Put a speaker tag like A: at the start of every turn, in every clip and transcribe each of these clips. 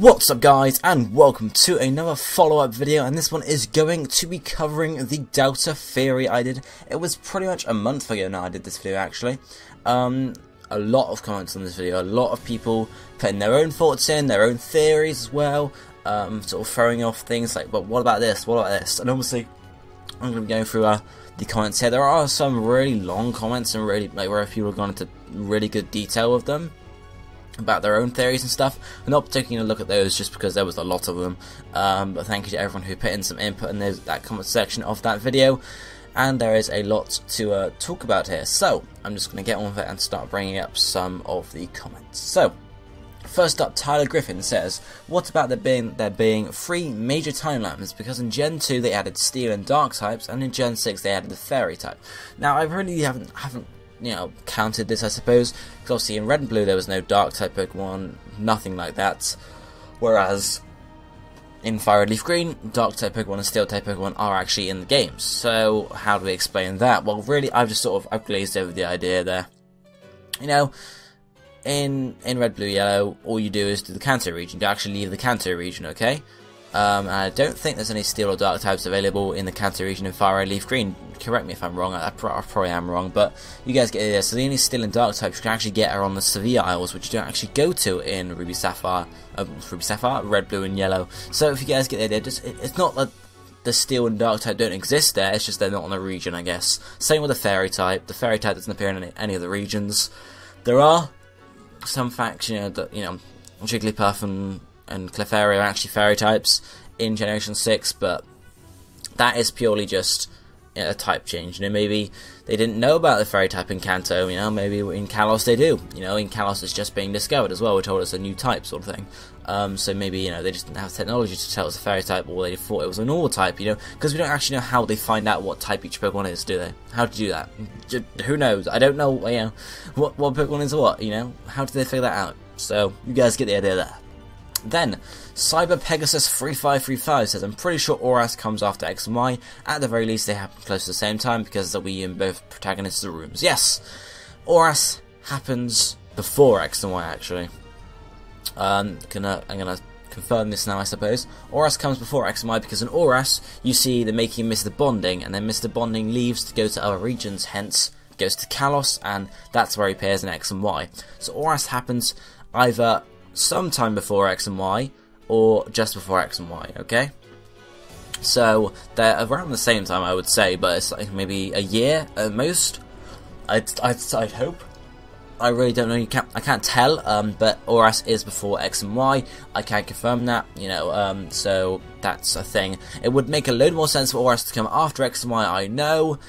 A: What's up guys, and welcome to another follow-up video, and this one is going to be covering the Delta theory I did. It was pretty much a month ago now I did this video actually. A lot of comments on this video, a lot of people putting their own thoughts in, their own theories as well, sort of throwing off things like, but what about this, what about this, and obviously I'm going to be going through the comments here. There are some really long comments and really, like, where people have gone into really good detail with them about their own theories and stuff. I'm not particularly going to look at those just because there was a lot of them, but thank you to everyone who put in some input in that comment section of that video, and there is a lot to talk about here, so I'm just going to get on with it and start bringing up some of the comments. So first up, Tyler Griffin says, what about there being 3 major timelines, because in Gen 2 they added Steel and Dark types, and in Gen 6 they added the Fairy type. Now I really haven't counted this, I suppose, because obviously in Red and Blue there was no Dark type Pokemon, nothing like that, whereas in Fire Red Leaf Green, Dark type Pokemon and Steel type Pokemon are actually in the games. So how do we explain that? Well, really, I've glazed over the idea there. You know, in Red, Blue, Yellow, all you do is do the Kanto region. You actually leave the Kanto region, okay? And I don't think there's any Steel or Dark types available in the Kanto region in Fire Red Leaf Green. Correct me if I'm wrong, I probably am wrong, but you guys get the idea. So the only Steel and Dark types you can actually get are on the Severe Isles, which you don't actually go to in Ruby Sapphire, Red, Blue and Yellow. So if you guys get the idea, it's not that the Steel and Dark type don't exist there, it's just they're not on the region, I guess. Same with the Fairy type. The Fairy type doesn't appear in any of the regions. There are some facts, Jigglypuff and Clefairy are actually Fairy types in Generation 6, but that is purely just a type change. Maybe they didn't know about the Fairy type in Kanto, maybe in Kalos they do. In Kalos it's just being discovered as well, we told us a new type sort of thing. So maybe, they just didn't have technology to tell us a Fairy type, or they thought it was a normal type, because we don't actually know how they find out what type each Pokemon is, do they? How to do that? Who knows? I don't know, what Pokemon is what, how do they figure that out? So, you guys get the idea there. Then, Cyber Pegasus 3535 says, I'm pretty sure Oras comes after X and Y. At the very least, they happen close to the same time because the Wii and both protagonists are rooms. Yes, Oras happens before X and Y, actually. I'm gonna confirm this now, I suppose. Oras comes before X and Y because in Oras, you see the making Mr. Bonding, and then Mr. Bonding leaves to go to other regions, hence goes to Kalos, and that's where he appears in X and Y. So Oras happens either sometime before X and Y, or just before X and Y, okay? So, they're around the same time, I would say, but it's like maybe a year at most. I'd hope. I really don't know, I can't tell, but Oras is before X and Y, I can't confirm that, so that's a thing. It would make a load more sense for Oras to come after X and Y, I know,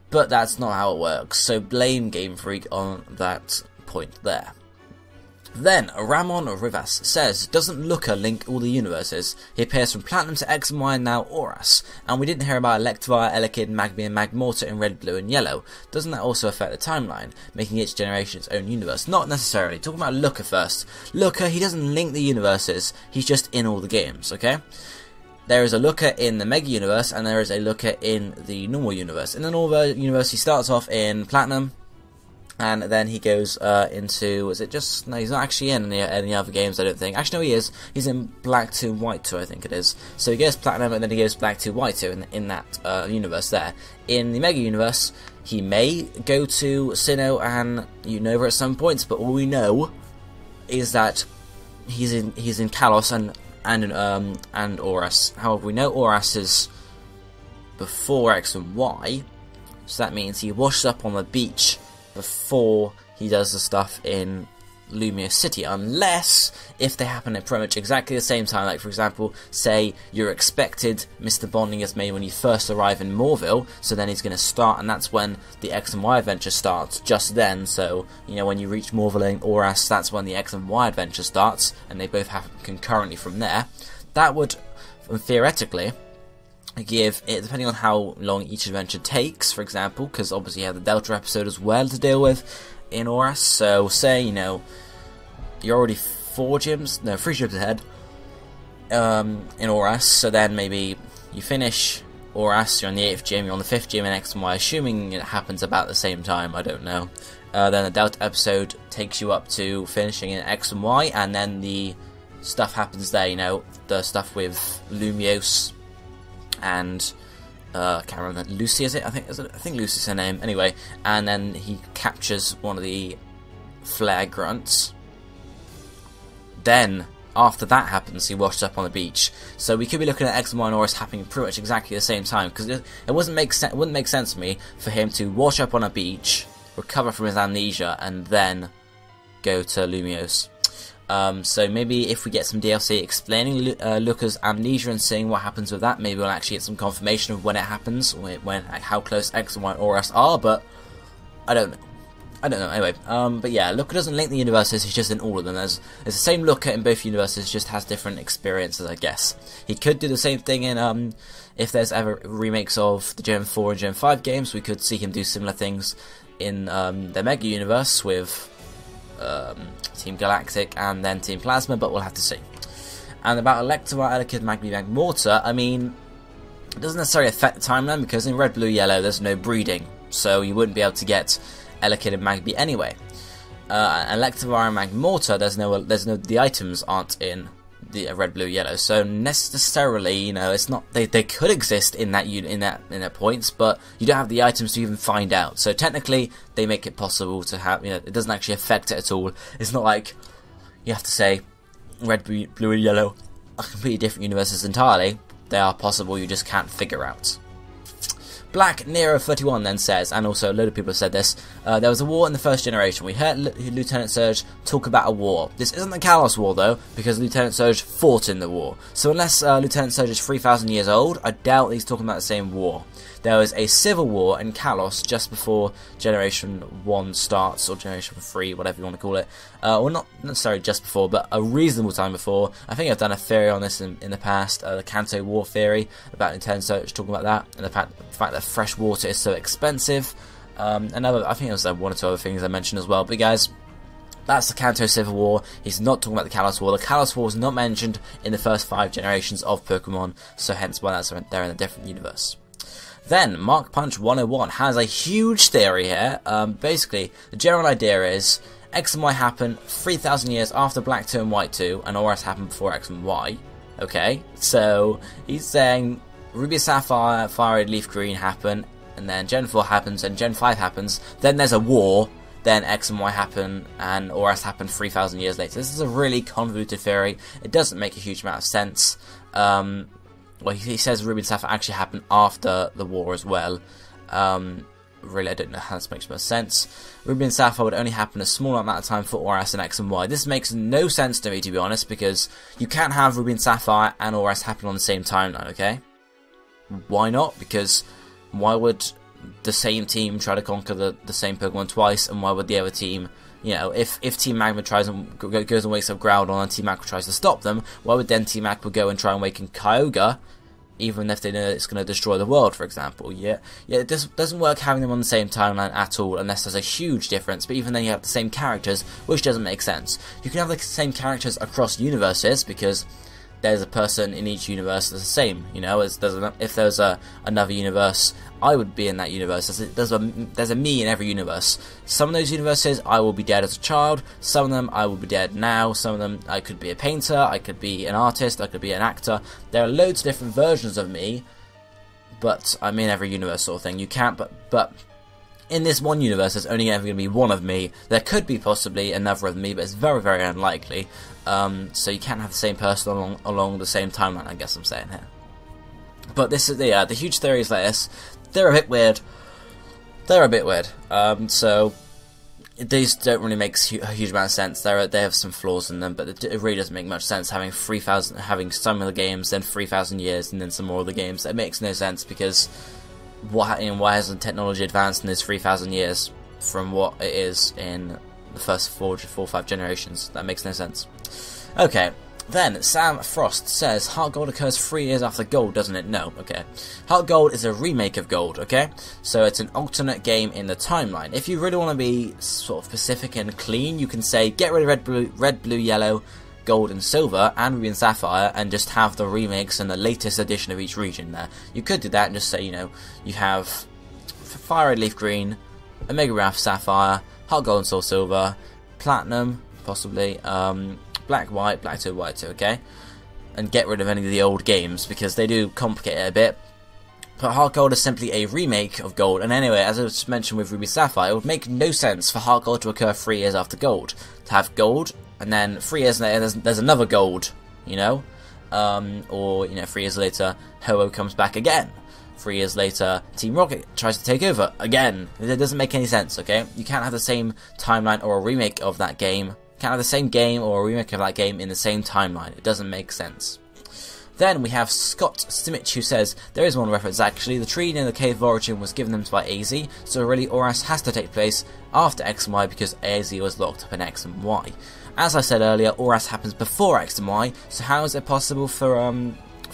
A: but that's not how it works, so blame Game Freak on that point there. Then, Ramon Rivas says, doesn't Looker link all the universes? He appears from Platinum to X and Y and now Oras. And we didn't hear about Electivire, Elekid, Magby and Magmortar in Red, Blue and Yellow. Doesn't that also affect the timeline, making each generation its own universe? Not necessarily. Talking about Looker first. Looker, he doesn't link the universes, he's just in all the games, okay? There is a Looker in the Mega Universe, and there is a Looker in the normal universe. In the normal universe, he starts off in Platinum, and then he goes into, no, he's not actually in any other games, I don't think. Actually, no, he is. He's in Black 2, White 2, I think it is. So he goes Platinum, and then he goes Black 2, White 2 in that universe there. In the Mega Universe, he may go to Sinnoh and Unova at some points, but all we know is that he's in Kalos and Oras. However, we know Oras is before X and Y, so that means he washes up on the beach before he does the stuff in Lumia City, unless if they happen at pretty much exactly the same time. Like, for example, say you're expected Mr. Bonding is made when you first arrive in Moorville, so then he's going to start, and that's when the X and Y adventure starts, just then. So, when you reach Moorville and Oras, that's when the X and Y adventure starts, and they both happen concurrently from there. That would, theoretically, give it, depending on how long each adventure takes, for example, because obviously you have the Delta episode as well to deal with in Oras. So say, you're already 3 gyms ahead in Oras, so then maybe you finish Oras, you're on the 8th gym, you're on the 5th gym in X and Y, assuming it happens about the same time, I don't know. Then the Delta episode takes you up to finishing in X and Y, and then the stuff happens there, you know, the stuff with Lumiose and I can't remember, Lucy is it? I think Lucy's her name. Anyway, and then he captures one of the flare grunts. Then after that happens, he washed up on the beach. So we could be looking at X and Y and Horus happening pretty much exactly the same time, because it wouldn't make sense to me for him to wash up on a beach, recover from his amnesia, and then go to Lumiose. So maybe if we get some DLC explaining Luca's amnesia and seeing what happens with that, maybe we'll actually get some confirmation of when it happens, how close X and Y and Horus are, but I don't know. Anyway, but yeah, Luca doesn't link the universes, he's just in all of them. There's the same Luca in both universes, just has different experiences, I guess. He could do the same thing in, if there's ever remakes of the Gen 4 and Gen 5 games, we could see him do similar things in the Mega Universe with Team Galactic and then Team Plasma, but we'll have to see. And about Electivire, Elekid, Magby, Magmortar, I mean, it doesn't necessarily affect the timeline, because in Red, Blue, Yellow there's no breeding, so you wouldn't be able to get Elekid and Magby anyway. Electivire and Magmortar, the items aren't in the Red, Blue, Yellow, so necessarily, you know, it's not, they could exist in that points, but you don't have the items to even find out. So technically, they make it possible to have, you know, it doesn't actually affect it at all. It's not like you have to say Red, Blue, and Yellow are completely different universes entirely. They are possible, you just can't figure out. Black Nero 31 then says, and also a load of people have said this, there was a war in the first generation. We heard Lieutenant Surge talk about a war. This isn't the Kalos War though, because Lieutenant Surge fought in the war. So unless Lieutenant Surge is 3,000 years old, I doubt he's talking about the same war. There was a civil war in Kalos just before Generation 1 starts, or Generation 3, whatever you want to call it. Well, not necessarily just before, but a reasonable time before. I think I've done a theory on this in the past, the Kanto War theory, about Lieutenant Surge talking about that, and the fact that fresh water is so expensive. I think there was one or two other things I mentioned as well, but guys, that's the Kanto Civil War. He's not talking about the Kalos War. The Kalos War was not mentioned in the first 5 generations of Pokemon, so hence why they're in a different universe. Then, Mark Punch 101 has a huge theory here. Basically, the general idea is X and Y happen 3,000 years after Black 2 and White 2, and ORS happened before X and Y. Okay, so he's saying Ruby Sapphire, Fire Red, Leaf Green happen, and then Gen 4 happens, and Gen 5 happens, then there's a war, then X and Y happen, and ORS happen 3,000 years later. This is a really convoluted theory. It doesn't make a huge amount of sense. Well, he says Ruby and Sapphire actually happened after the war as well. Really, I don't know how this makes much sense. Ruby and Sapphire would only happen a small amount of time for ORS and X and Y. This makes no sense to me, to be honest, because you can't have Ruby and Sapphire and ORS happen on the same timeline, okay? Why not? Because why would the same team try to conquer the same Pokemon twice, and why would the other team, you know, if Team Magma tries and goes and wakes up Groudon and Team Aqua tries to stop them, why would then Team Aqua go and try and awaken Kyogre, even if they know it's going to destroy the world, for example? Yeah, it doesn't work having them on the same timeline at all, unless there's a huge difference, but even then you have the same characters, which doesn't make sense. You can have the same characters across universes, because there's a person in each universe that's the same, you know, if there's another universe, I would be in that universe. There's a me in every universe. Some of those universes I will be dead as a child, some of them I will be dead now, some of them I could be a painter, I could be an artist, I could be an actor. There are loads of different versions of me, but I'm in every universe sort of thing. You can't, but in this one universe, there's only ever going to be one of me. There could be possibly another of me, but it's very, very unlikely. So you can't have the same person along the same timeline, I guess I'm saying here. But this is the huge theories like this. They're a bit weird. So these don't really make a huge amount of sense. They have some flaws in them, but it really doesn't make much sense having some of the games, then 3,000 years, and then some more of the games. It makes no sense, because why hasn't technology advanced in these 3,000 years from what it is in the first 4 or 5 generations? That makes no sense. Okay, then Sam Frost says Heart Gold occurs 3 years after Gold, doesn't it? No. Okay, Heart Gold is a remake of Gold. Okay, so it's an alternate game in the timeline. If you really want to be sort of specific and clean, you can say get rid of Red, Blue, Yellow, Gold and Silver, and Ruby and Sapphire, and just have the remakes and the latest edition of each region there. You could do that and just say, you know, you have Fire Red, Leaf Green, Omega Raph, Sapphire, Heart Gold and Soul Silver, Platinum, possibly, Black, White, Black 2, White 2, okay? And get rid of any of the old games, because they do complicate it a bit. But Heart Gold is simply a remake of Gold, and anyway, as I just mentioned with Ruby Sapphire, it would make no sense for Heart Gold to occur 3 years after Gold. To have Gold, and then 3 years later there's another Gold, you know? Or, you know, 3 years later, Ho-Oh comes back again. 3 years later, Team Rocket tries to take over again. It doesn't make any sense, okay? You can't have the same timeline or a remake of that game. You can't have the same game or a remake of that game in the same timeline. It doesn't make sense. Then we have Scott Stimich, who says, there is one reference actually, the tree near the Cave of Origin was given them by AZ, so really ORAS has to take place after X and Y because AZ was locked up in X and Y. As I said earlier, ORAS happens before X and Y, so how is it possible for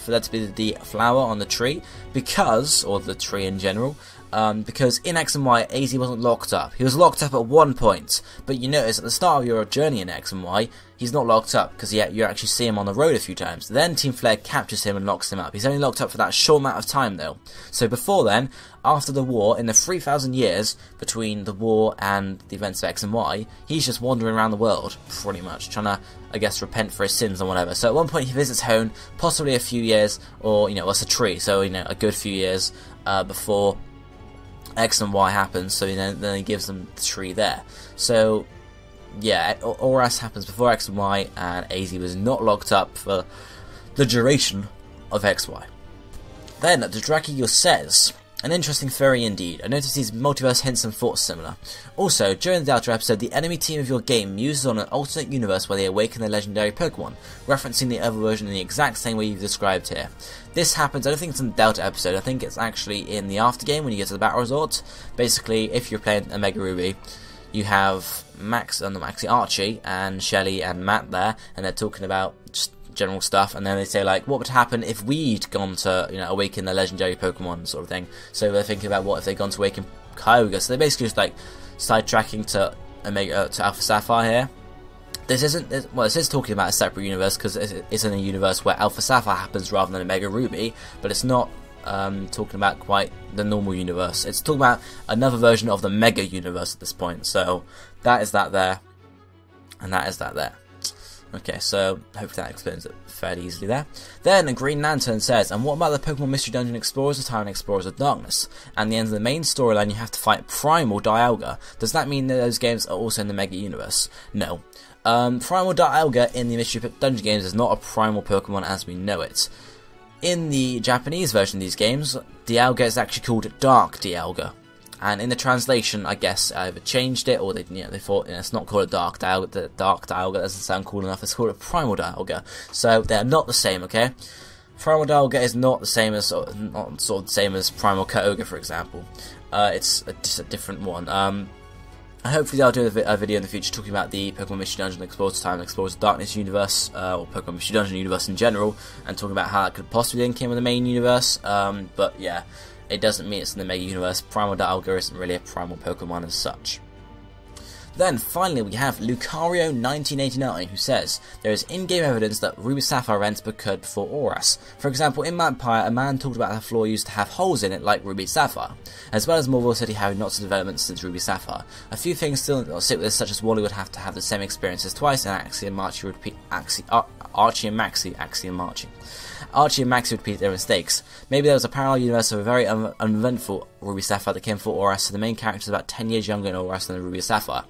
A: there to be the flower on the tree? Because, or the tree in general, because in X and Y, AZ wasn't locked up. He was locked up at one point, but you notice at the start of your journey in X and Y, he's not locked up, because you actually see him on the road a few times. Then Team Flare captures him and locks him up. He's only locked up for that short amount of time, though. So before then, after the war, in the 3,000 years between the war and the events of X and Y, he's just wandering around the world, pretty much, trying to, I guess, repent for his sins and whatever. So at one point he visits home, possibly a few years, or, you know, it's a tree, so, you know, a good few years before X and Y happens, so then he gives them the tree there. So, yeah, ORAS happens before X and Y, and AZ was not locked up for the duration of XY. Then, the Dracula says, an interesting theory indeed. I noticed these multiverse hints and thoughts similar. Also, during the Delta episode, the enemy team of your game muses on an alternate universe where they awaken their legendary Pokemon, referencing the other version in the exact same way you've described here. This happens, I don't think it's in the Delta episode, I think it's actually in the aftergame when you get to the Battle Resort. Basically, if you're playing a Mega Ruby, you have Archie and Shelly and Matt there, and they're talking about just general stuff, and then they say, like, what would happen if we'd gone to, you know, awaken the legendary Pokemon, sort of thing. So they're thinking about what if they'd gone to awaken Kyogre. So they're basically just, like, sidetracking to Alpha Sapphire here. This is talking about a separate universe, because it's in a universe where Alpha Sapphire happens rather than a Mega Ruby, but it's not talking about quite the normal universe. It's talking about another version of the Mega Universe at this point. So that is that there, and that is that there. Okay, so hopefully that explains it fairly easily there. Then Green Lantern says, and what about the Pokemon Mystery Dungeon Explorers, the Town Explorers of Darkness? And the end of the main storyline, you have to fight Primal Dialga. Does that mean that those games are also in the Mega Universe? No. Primal Dialga in the Mystery Dungeon games is not a primal Pokemon as we know it. In the Japanese version of these games, Dialga is actually called Dark Dialga. And in the translation, I guess either changed it, or they thought, you know, it's not called a Dark Dialga. The Dark Dialga doesn't sound cool enough. It's called a Primal Dialga. So they're not the same, okay? Primal Dialga is not the same as not sort of the same as Primal Kyogre, for example. It's just a different one. Hopefully I'll do a video in the future talking about the Pokemon Mystery Dungeon Explorers Time, Explorers Darkness universe, or Pokemon Mystery Dungeon universe in general, and talking about how that could possibly link in with the main universe. But yeah, it doesn't mean it's in the Mega Universe. Primal Dialga isn't really a primal Pokemon as such. Then, finally, we have Lucario1989, who says, there is in-game evidence that Ruby Sapphire events occurred before ORAS. For example, in Vampire, a man talked about how the floor used to have holes in it like Ruby Sapphire, as well as Morville City having lots of developments since Ruby Sapphire. A few things still sit with this, such as Wally would have to have the same experiences twice, and Archie and Maxie would repeat their mistakes. Maybe there was a parallel universe of a very uneventful Ruby Sapphire that came before ORAS, so the main character is about 10 years younger in ORAS than Ruby Sapphire.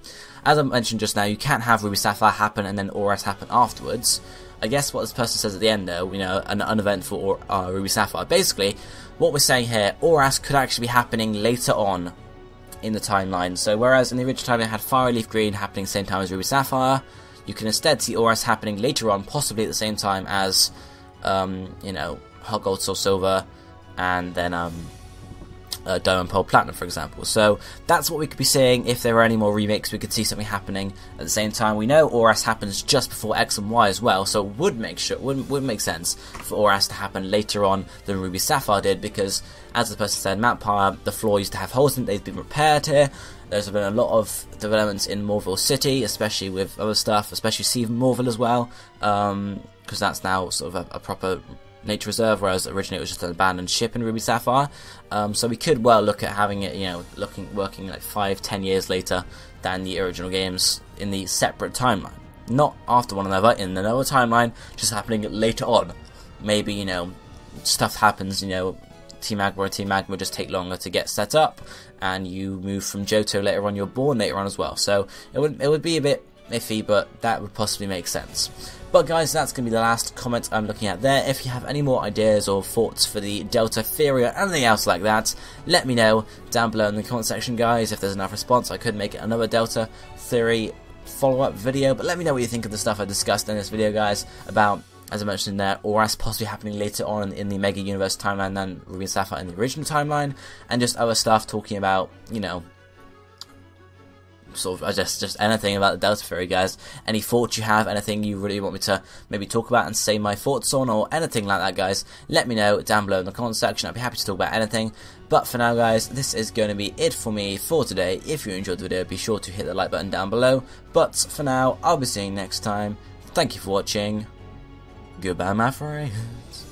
A: As I mentioned just now, you can't have Ruby Sapphire happen and then ORAS happen afterwards. I guess what this person says at the end, though, you know, an uneventful Ruby Sapphire. Basically, what we're saying here, ORAS could actually be happening later on in the timeline. So whereas in the original timeline it had Fire Leaf Green happening at the same time as Ruby Sapphire, you can instead see ORAS happening later on, possibly at the same time as you know, Hot Gold, Soul Silver, and then Diamond, Pearl, Platinum, for example. So that's what we could be seeing. If there are any more remakes, we could see something happening at the same time. We know ORAS happens just before X and Y as well, so it would make sense for ORAS to happen later on than Ruby Sapphire did, because as the person said, Vampire, the floor used to have holes in it, they've been repaired here. There's been a lot of developments in Morville City, especially with other stuff, especially Stephen Morville as well, because that's now sort of a proper nature reserve, whereas originally it was just an abandoned ship in Ruby Sapphire. So we could well look at having it, you know, working like 5-10 years later than the original games in the separate timeline. not after one another in another timeline, just happening later on. Maybe, you know, stuff happens, you know, Team Agma and Team Magma just take longer to get set up, and you move from Johto later on, you're born later on as well. So it would be a bit iffy, but that would possibly make sense. But guys, that's going to be the last comment I'm looking at there. If you have any more ideas or thoughts for the Delta theory or anything else like that, let me know down below in the comment section, guys. If there's enough response, I could make another Delta theory follow-up video, but let me know what you think of the stuff I discussed in this video, guys, about, as I mentioned there, Auras possibly happening later on in the Mega Universe timeline than Ruby and Sapphire in the original timeline, and just other stuff talking about, you know, sort of just anything about the Delta theory, guys. Any thoughts you have, anything you really want me to maybe talk about and say my thoughts on, or anything like that, guys, let me know down below in the comment section. I'd be happy to talk about anything. But for now, guys, this is going to be it for me for today. If you enjoyed the video, be sure to hit the like button down below. But for now, I'll be seeing you next time. Thank you for watching. Goodbye, my friends.